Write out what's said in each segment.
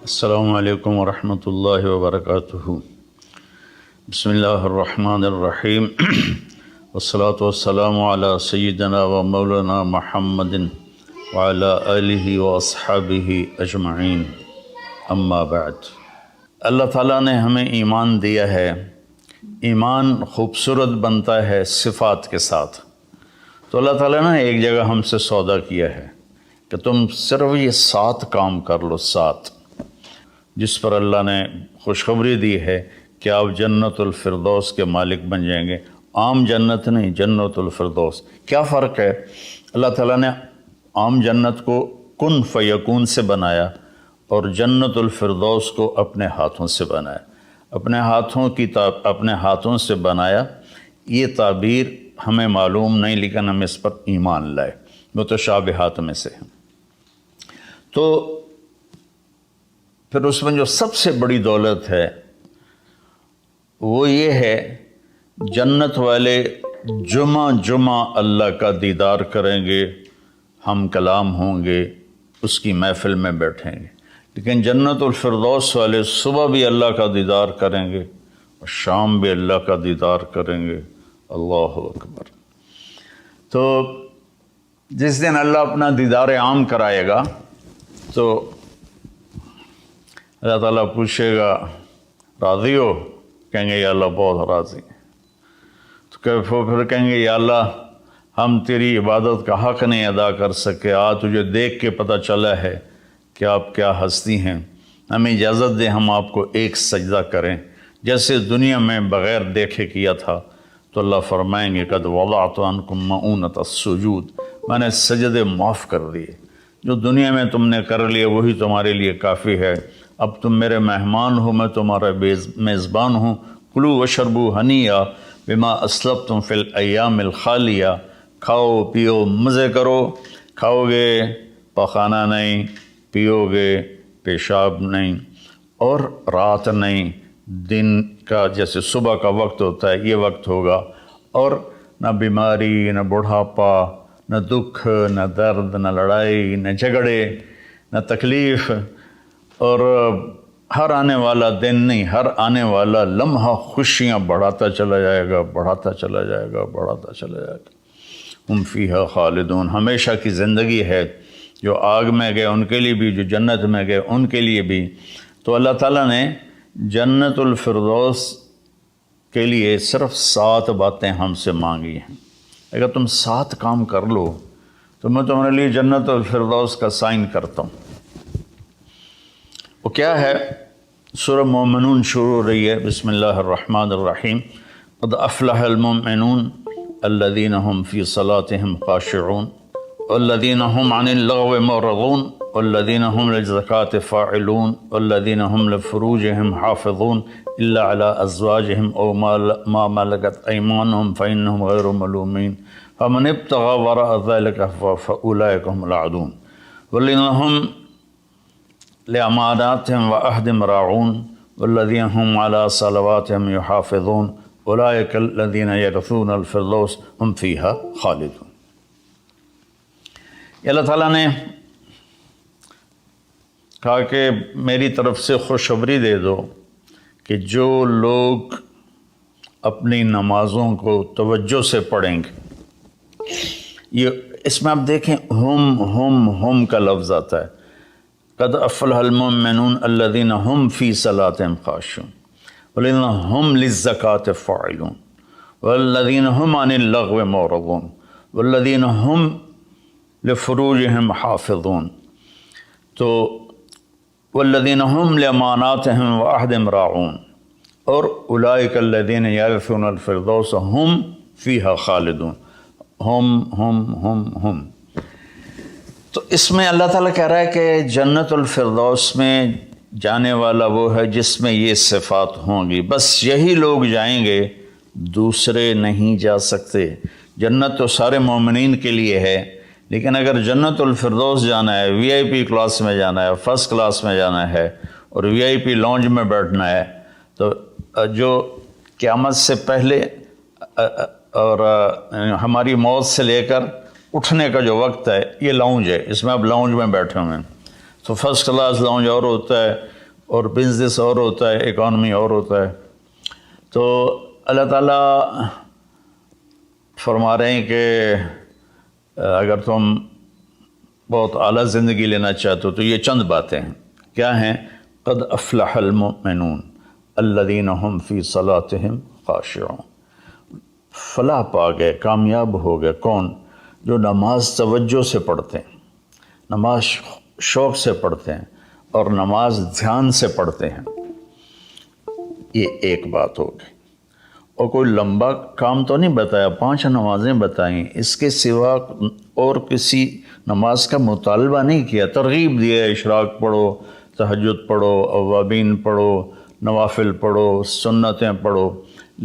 السلام علیکم ورحمۃ اللہ وبرکاتہ۔ بسم اللہ الرحمن الرحیم والصلاة والسلام علی سیدنا و مولانا محمد وعلی آلہ واصحابہ اجمعین، اما بعد۔ اللہ تعالیٰ نے ہمیں ایمان دیا ہے۔ ایمان خوبصورت بنتا ہے صفات کے ساتھ۔ تو اللہ تعالیٰ نے ایک جگہ ہم سے سودا کیا ہے کہ تم صرف یہ 7 کام کر لو، 7، جس پر اللہ نے خوشخبری دی ہے کہ آپ جنت الفردوس کے مالک بن جائیں گے۔ عام جنت نہیں، جنت الفردوس۔ کیا فرق ہے؟ اللہ تعالیٰ نے عام جنت کو کن فیکون سے بنایا اور جنت الفردوس کو اپنے ہاتھوں سے بنایا۔ اپنے ہاتھوں سے بنایا، یہ تعبیر ہمیں معلوم نہیں، لیکن ہم اس پر ایمان لائے، متشابہات میں سے ہیں۔ تو پھر اس میں جو سب سے بڑی دولت ہے وہ یہ ہے، جنت والے جمعہ اللہ کا دیدار کریں گے، ہم کلام ہوں گے، اس کی محفل میں بیٹھیں گے۔ لیکن جنت الفردوس والے صبح بھی اللہ کا دیدار کریں گے اور شام بھی اللہ کا دیدار کریں گے۔ اللہ اکبر۔ تو جس دن اللہ اپنا دیدار عام کرائے گا تو اللہ تعالیٰ پوچھے گا، راضی ہو؟ کہیں گے یا اللہ بہت راضی۔ تو پھر کہیں گے یا اللہ ہم تیری عبادت کا حق نہیں ادا کر سکے، آج تجھے دیکھ کے پتہ چلا ہے کہ آپ کیا ہستی ہیں، ہمیں اجازت دیں ہم آپ کو ایک سجدہ کریں جیسے دنیا میں بغیر دیکھے کیا تھا۔ تو اللہ فرمائیں گے قد وضعت عنکم مؤونۃ السجود، میں نے سجدے معاف کر دیے، جو دنیا میں تم نے کر لیے وہی تمہارے لیے کافی ہے۔ اب تم میرے مہمان ہو، میں تمہارا میزبان ہوں۔ کلوا واشربوا ہنیئا بما اسلفتم فی الایام الخالیہ، کھاؤ پیو مزے کرو، کھاؤ گے پخانہ نہیں، پیو گے پیشاب نہیں، اور رات نہیں، دن کا جیسے صبح کا وقت ہوتا ہے یہ وقت ہوگا، اور نہ بیماری، نہ بڑھاپا، نہ دکھ، نہ درد، نہ لڑائی، نہ جھگڑے، نہ تکلیف، اور ہر آنے والا دن نہیں، ہر آنے والا لمحہ خوشیاں بڑھاتا چلا جائے گا، بڑھاتا چلا جائے گا، بڑھاتا چلا جائے گا۔ ہم فیہا خالدون، ہمیشہ کی زندگی ہے، جو آگ میں گئے ان کے لیے بھی، جو جنت میں گئے ان کے لیے بھی۔ تو اللہ تعالیٰ نے جنت الفردوس کے لیے صرف 7 باتیں ہم سے مانگی ہیں۔ اگر تم 7 کام کر لو تو میں تمہارے لیے جنت الفردوس کا سائن کرتا ہوں۔ وہ کیا ہے؟ سورہ مومنون شروع ہو رہی ہے، بسم اللہ الرحمن الرحیم۔ قد افلح المؤمنون الذین هم فی صلاتهم خاشعون والذین هم عن اللغو معرضون والذین هم للزکاة فاعلون والذین هم لفروجهم حافظون الا على ازواجهم او ما ملكت ایمانهم فانهم غیر ملومین فمن ابتغى وراء ذلك فاولئک هم العادون والذین هم لأماناتهم وعهدهم راعون والذین هم على صلواتهم يحافظون اولئک الذین یرثون الفردوس هم فیها خالدون۔ اللہ تعالیٰ نے کہا کہ میری طرف سے خوشخبری دے دو کہ جو لوگ اپنی نمازوں کو توجہ سے پڑھیں گے، یہ اس میں آپ دیکھیں ہم کا لفظ آتا ہے۔ قد افلح المؤمنون الذین هم فی صلاتهم خاشعون والذین هم للزکاة فاعلون والذین هم عن اللغو معرضون والذین هم لفروجهم حافظون، تو والذین هم لأماناتهم وعهدهم راعون، اور اولئک الذین یرثون الفردوس هم فیہا خالدون۔ ہم تو اس میں اللہ تعالیٰ کہہ رہا ہے کہ جنت الفردوس میں جانے والا وہ ہے جس میں یہ صفات ہوں گی، بس یہی لوگ جائیں گے، دوسرے نہیں جا سکتے۔ جنت تو سارے مومنین کے لیے ہے، لیکن اگر جنت الفردوس جانا ہے، وی آئی پی کلاس میں جانا ہے، فرسٹ کلاس میں جانا ہے، اور وی آئی پی لانج میں بیٹھنا ہے، تو جو قیامت سے پہلے اور ہماری موت سے لے کر اٹھنے کا جو وقت ہے، یہ لاؤنج ہے، اس میں آپ لاؤنج میں بیٹھے ہوئے ہیں۔ تو فرسٹ کلاس لاؤنج اور ہوتا ہے، اور بزنس اور ہوتا ہے، اکانومی اور ہوتا ہے۔ تو اللہ تعالیٰ فرما رہے ہیں کہ اگر تم بہت اعلیٰ زندگی لینا چاہتے ہو تو یہ چند باتیں ہیں۔ کیا ہیں؟ قد افلح المؤمنون الذین هم فی صلاتهم خاشعون۔ فلاح پا گئے، کامیاب ہو گئے کون؟ جو نماز توجہ سے پڑھتے ہیں، نماز شوق سے پڑھتے ہیں اور نماز دھیان سے پڑھتے ہیں۔ یہ ایک بات ہو گئی۔ اور کوئی لمبا کام تو نہیں بتایا، 5 نمازیں بتائیں، اس کے سوا اور کسی نماز کا مطالبہ نہیں کیا، ترغیب دیا، اشراق پڑھو، تہجد پڑھو، اوابین پڑھو، نوافل پڑھو، سنتیں پڑھو،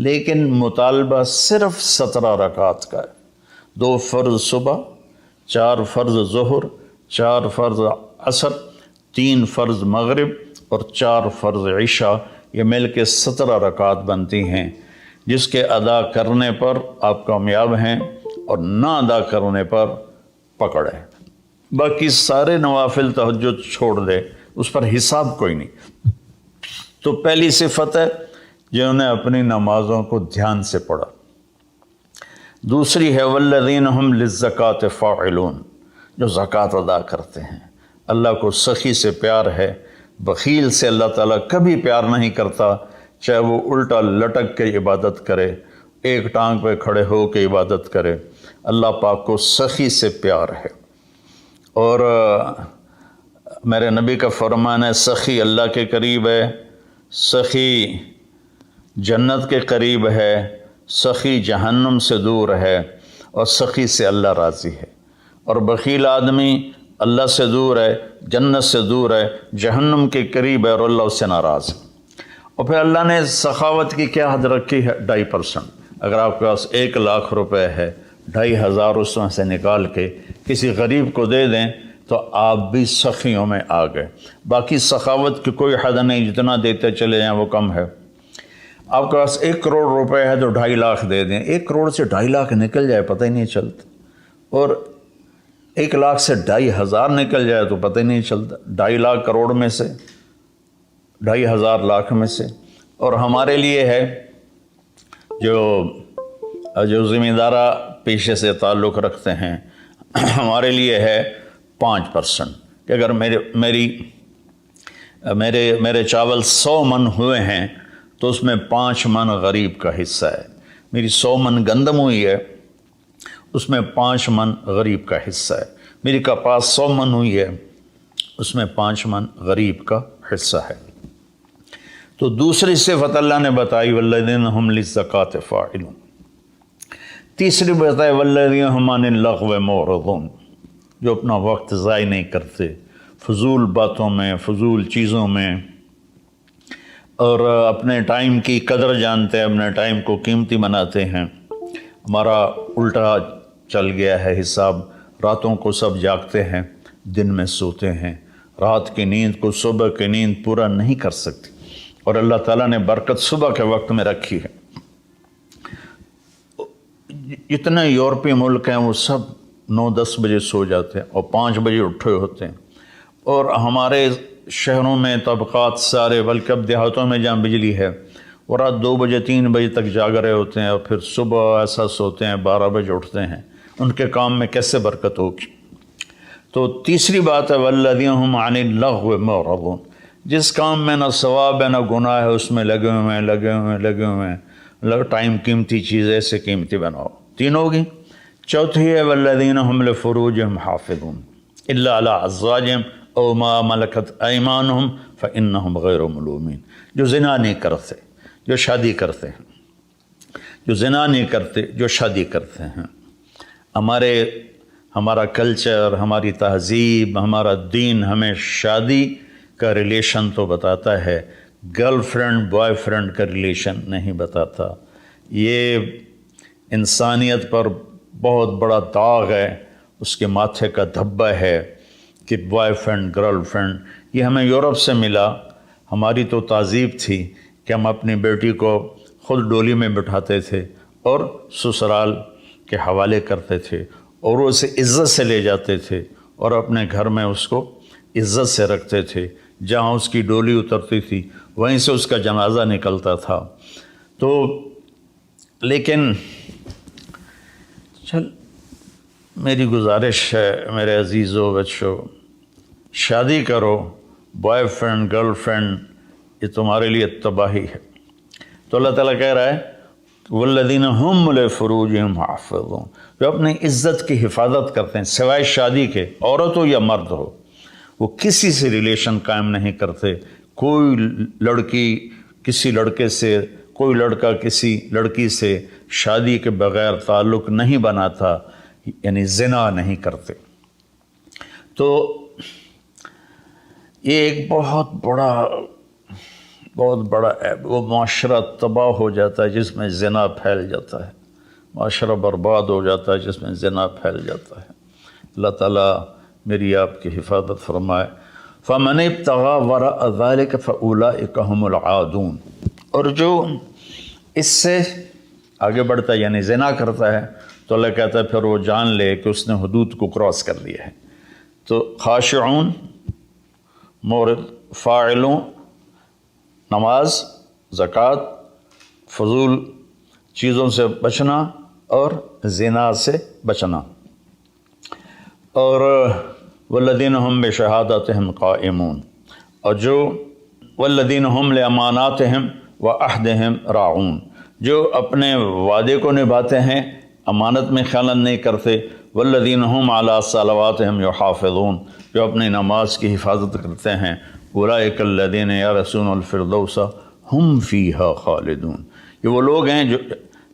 لیکن مطالبہ صرف 17 رکعت کا ہے۔ 2 فرض صبح، 4 فرض ظہر، 4 فرض عصر، 3 فرض مغرب اور 4 فرض عشاء، یہ مل کے 17 رکعت بنتی ہیں، جس کے ادا کرنے پر آپ کامیاب ہیں اور نہ ادا کرنے پر پکڑ ہے۔ باقی سارے نوافل تہجد چھوڑ دے، اس پر حساب کوئی نہیں۔ تو پہلی صفت ہے جنہوں نے اپنی نمازوں کو دھیان سے پڑھا۔ دوسری ہے والذین ہم للزکاۃ فاعلون، جو زکوٰۃ ادا کرتے ہیں۔ اللہ کو سخی سے پیار ہے، بخیل سے اللہ تعالیٰ کبھی پیار نہیں کرتا، چاہے وہ الٹا لٹک کے عبادت کرے، ایک ٹانگ پہ کھڑے ہو کے عبادت کرے، اللہ پاک کو سخی سے پیار ہے۔ اور میرے نبی کا فرمان ہے سخی اللہ کے قریب ہے، سخی جنت کے قریب ہے، سخی جہنم سے دور ہے، اور سخی سے اللہ راضی ہے۔ اور بخیل آدمی اللہ سے دور ہے، جنت سے دور ہے، جہنم کے قریب ہے اور اللہ اس سے ناراض ہے۔ اور پھر اللہ نے سخاوت کی کیا حد رکھی ہے؟ 2.5%۔ اگر آپ کے پاس 1 لاکھ روپے ہے، 2,500 اس میں سے نکال کے کسی غریب کو دے دیں تو آپ بھی سخیوں میں آ گئے۔ باقی سخاوت کی کوئی حد نہیں، جتنا دیتے چلے جائیں وہ کم ہے۔ آپ کے پاس 1 کروڑ روپے ہے تو 2.5 لاکھ دے دیں، 1 کروڑ سے 2.5 لاکھ نکل جائے پتہ ہی نہیں چلتا، اور 1 لاکھ سے 2,500 نکل جائے تو پتہ ہی نہیں چلتا، 2.5 لاکھ کروڑ میں سے، 2,500 لاکھ میں سے۔ اور ہمارے لیے ہے جو ذمہ دارہ پیشے سے تعلق رکھتے ہیں، ہمارے لیے ہے 5%، کہ اگر میرے چاول 100 من ہوئے ہیں تو اس میں 5 من غریب کا حصہ ہے۔ میری 100 من گندم ہوئی ہے، اس میں 5 من غریب کا حصہ ہے۔ میری کپاس 100 من ہوئی ہے، اس میں 5 من غریب کا حصہ ہے۔ تو دوسری صفت اللہ نے بتائی والذین ہم للزکاۃ فاعلون۔ تیسری بتائی والذین ہم عن اللغو معرضون، جو اپنا وقت ضائع نہیں کرتے فضول باتوں میں، فضول چیزوں میں، اور اپنے ٹائم کی قدر جانتے ہیں، اپنے ٹائم کو قیمتی بناتے ہیں۔ ہمارا الٹا چل گیا ہے حساب، راتوں کو سب جاگتے ہیں، دن میں سوتے ہیں، رات کی نیند کو صبح کی نیند پورا نہیں کر سکتی، اور اللہ تعالیٰ نے برکت صبح کے وقت میں رکھی ہے۔ اتنے یورپی ملک ہیں وہ سب 9-10 بجے سو جاتے ہیں اور 5 بجے اٹھے ہوتے ہیں، اور ہمارے شہروں میں طبقات سارے، بلکہ اب دیہاتوں میں جہاں بجلی ہے وہ رات 2 بجے 3 بجے تک جاگ رہے ہوتے ہیں، اور پھر صبح ایسا سوتے ہیں 12 بجے اٹھتے ہیں۔ ان کے کام میں کیسے برکت ہوگی؟ تو تیسری بات ہے والذین ہم عن اللغو معرضون، جس کام میں نہ ثواب ہے نہ گناہ ہے اس میں لگے ہوئے ہیں۔ ٹائم قیمتی چیز ایسے قیمتی بناؤ۔ 3 ہوگی۔ چوتھی ہے والذین ہم لفروجہم حافظون الا علی ازواجہم او ما ملکت ایمانہم فانہم غیر ملومین، جو زنا نہیں کرتے، جو شادی کرتے ہیں، جو زنا نہیں کرتے، جو شادی کرتے ہیں۔ ہمارا کلچر، ہماری تہذیب، ہمارا دین ہمیں شادی کا ریلیشن تو بتاتا ہے، گرل فرینڈ بوائے فرینڈ کا ریلیشن نہیں بتاتا۔ یہ انسانیت پر بہت بڑا داغ ہے، اس کے ماتھے کا دھبہ ہے کہ بوائے فرینڈ گرل فرینڈ، یہ ہمیں یورپ سے ملا۔ ہماری تو تہذیب تھی کہ ہم اپنی بیٹی کو خود ڈولی میں بٹھاتے تھے اور سسرال کے حوالے کرتے تھے، اور اسے عزت سے لے جاتے تھے اور اپنے گھر میں اس کو عزت سے رکھتے تھے، جہاں اس کی ڈولی اترتی تھی وہیں سے اس کا جنازہ نکلتا تھا۔ تو لیکن میری گزارش ہے میرے عزیزو بچوں، شادی کرو، بوائے فرینڈ گرل فرینڈ، یہ تمہارے لیے تباہی ہے۔ تو اللہ تعالیٰ کہہ رہا ہے والذین هم لفروجہم حافظون، جو اپنی عزت کی حفاظت کرتے ہیں سوائے شادی کے، عورت ہو یا مرد ہو، وہ کسی سے ریلیشن قائم نہیں کرتے۔ کوئی لڑکی کسی لڑکے سے، کوئی لڑکا کسی لڑکی سے شادی کے بغیر تعلق نہیں بناتا، یعنی زنا نہیں کرتے۔ تو یہ ایک بہت بڑا وہ معاشرہ تباہ ہو جاتا ہے جس میں زنا پھیل جاتا ہے، معاشرہ برباد ہو جاتا ہے جس میں زنا پھیل جاتا ہے۔ اللہ تعالیٰ میری آپ کی حفاظت فرمائے۔ فَمَنِ ابْتَغَىٰ وَرَاءَ ذَلِكَ فَأُولَٰئِكَ هُمُ الْعَادُونَ، اور جو اس سے آگے بڑھتا ہے یعنی زنا کرتا ہے تو اللہ کہتا ہے پھر وہ جان لے کہ اس نے حدود کو کراس کر لیا ہے۔ تو خاشعون، مورد، فاعلون، نماز، زکوٰۃ، فضول چیزوں سے بچنا اور زنا سے بچنا، اور والذین هم بشہادتہم قائمون، اور جو والذین هم لاماناتہم وعہدہم راعون، جو اپنے وعدے کو نبھاتے ہیں، امانت میں خیانت نہیں کرتے، والذین هم علی صلواتہم یحافظون، جو اپنی نماز کی حفاظت کرتے ہیں، اولئک الذین یرثون الفردوس ہم فیہا خالدون، یہ وہ لوگ ہیں جو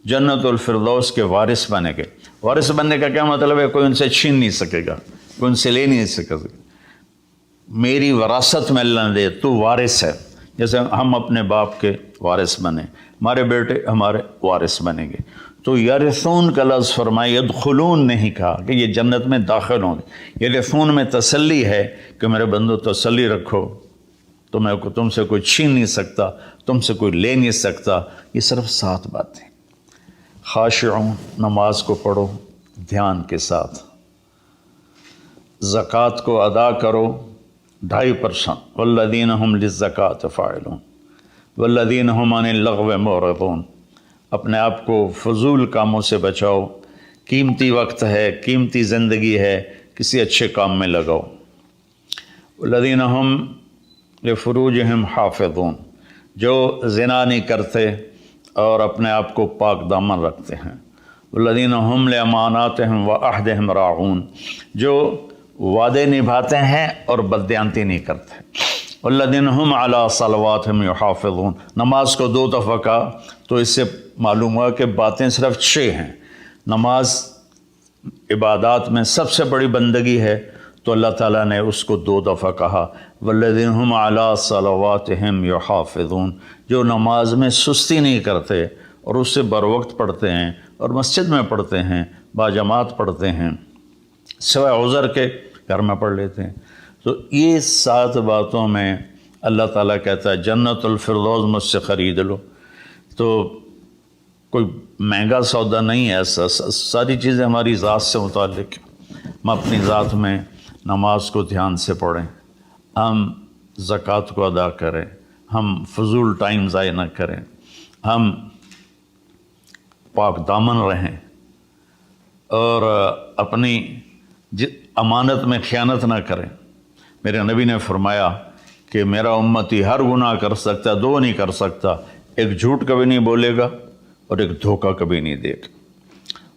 جنت الفردوس کے وارث بنے گے۔ وارث بننے کا کیا مطلب ہے؟ کوئی ان سے چھین نہیں سکے گا، کوئی ان سے لے نہیں سکے گا۔ میری وراثت میں اللہ نے دے، تو وارث ہے، جیسے ہم اپنے باپ کے وارث بنے، ہمارے بیٹے ہمارے وارث بنیں گے۔ تو یرثون کا لفظ فرمائے، یدخلون نہیں کہا کہ یہ جنت میں داخل ہوں گے۔ یرثون میں تسلی ہے کہ میرے بندو تسلی رکھو، تم سے کوئی چھین نہیں سکتا، تم سے کوئی لے نہیں سکتا۔ یہ صرف 7 باتیں۔ خاشعون، نماز کو پڑھو دھیان کے ساتھ، زکوٰۃ کو ادا کرو 2.5%، والذین هم للزکاۃ فاعلون والذین هم عن اللغو معرضون، اپنے آپ کو فضول کاموں سے بچاؤ، قیمتی وقت ہے، قیمتی زندگی ہے، کسی اچھے کام میں لگاؤ۔ والذین هم لفروجہم حافظون، جو زنا نہیں کرتے اور اپنے آپ کو پاک دامن رکھتے ہیں۔ والذین هم لاماناتہم وعہدہم راعون، جو وعدے نبھاتے ہیں اور بددیانتی نہیں کرتے۔ والذین هم علی صلواتہم یحافظون، نماز کو 2 دفعہ کہا تو اس سے معلوم ہوا کہ باتیں صرف 6 ہیں۔ نماز عبادات میں سب سے بڑی بندگی ہے، تو اللہ تعالیٰ نے اس کو 2 دفعہ کہا، والذین هم علی صلواتہم یحافظون، جو نماز میں سستی نہیں کرتے اور اس سے بروقت پڑھتے ہیں اور مسجد میں پڑھتے ہیں، باجماعت پڑھتے ہیں، سوائے عذر کے گھر میں پڑھ لیتے ہیں۔ تو یہ 7 باتوں میں اللہ تعالیٰ کہتا ہے جنت الفردوس مجھ سے خرید لو۔ تو کوئی مہنگا سودا نہیں ہے ایسا، ساری چیزیں ہماری ذات سے متعلق ہیں۔ ہم اپنی ذات میں نماز کو دھیان سے پڑھیں، ہم زکوٰۃ کو ادا کریں، ہم فضول ٹائم ضائع نہ کریں، ہم پاک دامن رہیں اور اپنی امانت میں خیانت نہ کریں۔ میرے نبی نے فرمایا کہ میرا امتی ہر گناہ کر سکتا ہے، 2 نہیں کر سکتا، ایک جھوٹ کبھی نہیں بولے گا اور ایک دھوکہ کبھی نہیں دے گا۔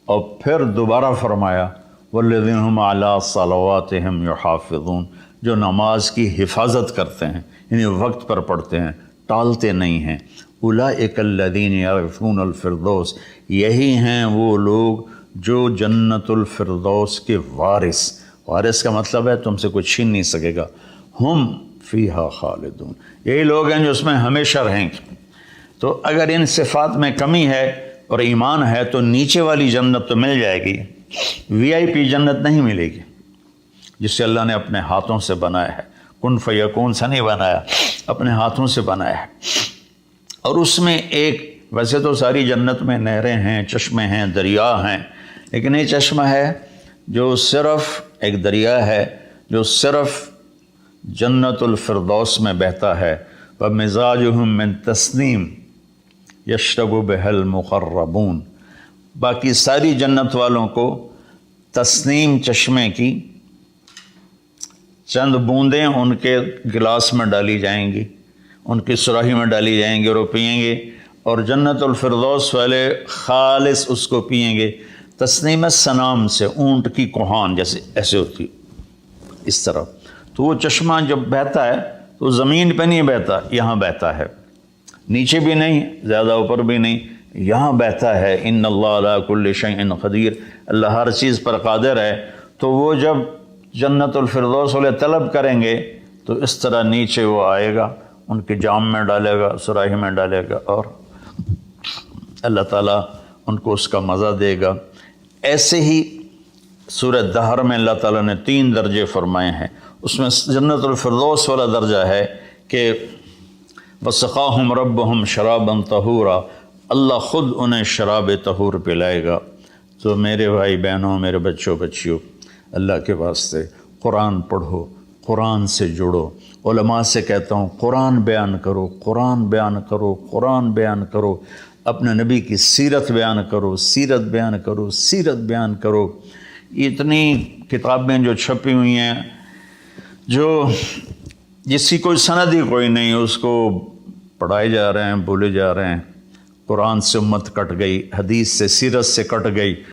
اور پھر دوبارہ فرمایا والذین هم علی صلواتہم یحافظون، جو نماز کی حفاظت کرتے ہیں، یعنی وقت پر پڑھتے ہیں، ٹالتے نہیں ہیں۔ اولئک الذین یرثون الفردوس، یہی ہیں وہ لوگ جو جنت الفردوس کے وارث کا مطلب ہے تم سے کوئی چھین نہیں سکے گا، ہم فیہا خالدون، یہی لوگ ہیں جو اس میں ہمیشہ رہیں گے۔ تو اگر ان صفات میں کمی ہے اور ایمان ہے تو نیچے والی جنت تو مل جائے گی، VIP جنت نہیں ملے گی، جسے اللہ نے اپنے ہاتھوں سے بنایا ہے، کن فیکون سے نہیں بنایا، اپنے ہاتھوں سے بنایا ہے۔ اور اس میں ایک، ویسے تو ساری جنت میں نہریں ہیں، چشمے ہیں، دریا ہیں، لیکن یہ چشمہ ہے جو صرف ایک دریا ہے جو صرف جنت الفردوس میں بہتا ہے، وَمِزَاجُهُم مِّن تَسْنِيم يَشْرَبُ بِهَا الْمُقَرَّبُونَ، باقی ساری جنت والوں کو تسنیم چشمے کی چند بوندیں ان کے گلاس میں ڈالی جائیں گی، ان کی سراہی میں ڈالی جائیں گے اور وہ پئیں گے، اور جنت الفردوس والے خالص اس کو پئیں گے۔ تسنیم سنام سے، اونٹ کی کوہان جیسے ایسے ہوتی، اس طرح۔ تو وہ چشمہ جب بہتا ہے تو زمین پہ نہیں بہتا، یہاں بہتا ہے، نیچے بھی نہیں، زیادہ اوپر بھی نہیں، یہاں بہتا ہے۔ ان اللہ علی کل شیء قدیر، اللہ ہر چیز پر قادر ہے۔ تو وہ جب جنت الفردوس والے طلب کریں گے تو اس طرح نیچے وہ آئے گا، ان کے جام میں ڈالے گا، سراہی میں ڈالے گا، اور اللہ تعالیٰ ان کو اس کا مزہ دے گا۔ ایسے ہی سورہ دہر میں اللہ تعالیٰ نے 3 درجے فرمائے ہیں، اس میں جنت الفردوس والا درجہ ہے کہ وَسَقَاهُمْ رَبُّهُمْ شَرَابًا طَهُورًا، اللہ خود انہیں شراب طہور پلائے گا۔ تو میرے بھائی بہنوں، میرے بچوں بچیوں، اللہ کے واسطے قرآن پڑھو، قرآن سے جڑو۔ علماء سے کہتا ہوں قرآن بیان کرو، قرآن بیان کرو، قرآن بیان کرو، اپنے نبی کی سیرت بیان کرو، سیرت بیان کرو، سیرت بیان کرو۔ اتنی کتابیں جو چھپی ہوئی ہیں، جو جس کی کوئی سند ہی کوئی نہیں، اس کو پڑھائے جا رہے ہیں، بولے جا رہے ہیں۔ قرآن سے امت کٹ گئی، حدیث سے، سیرت سے کٹ گئی۔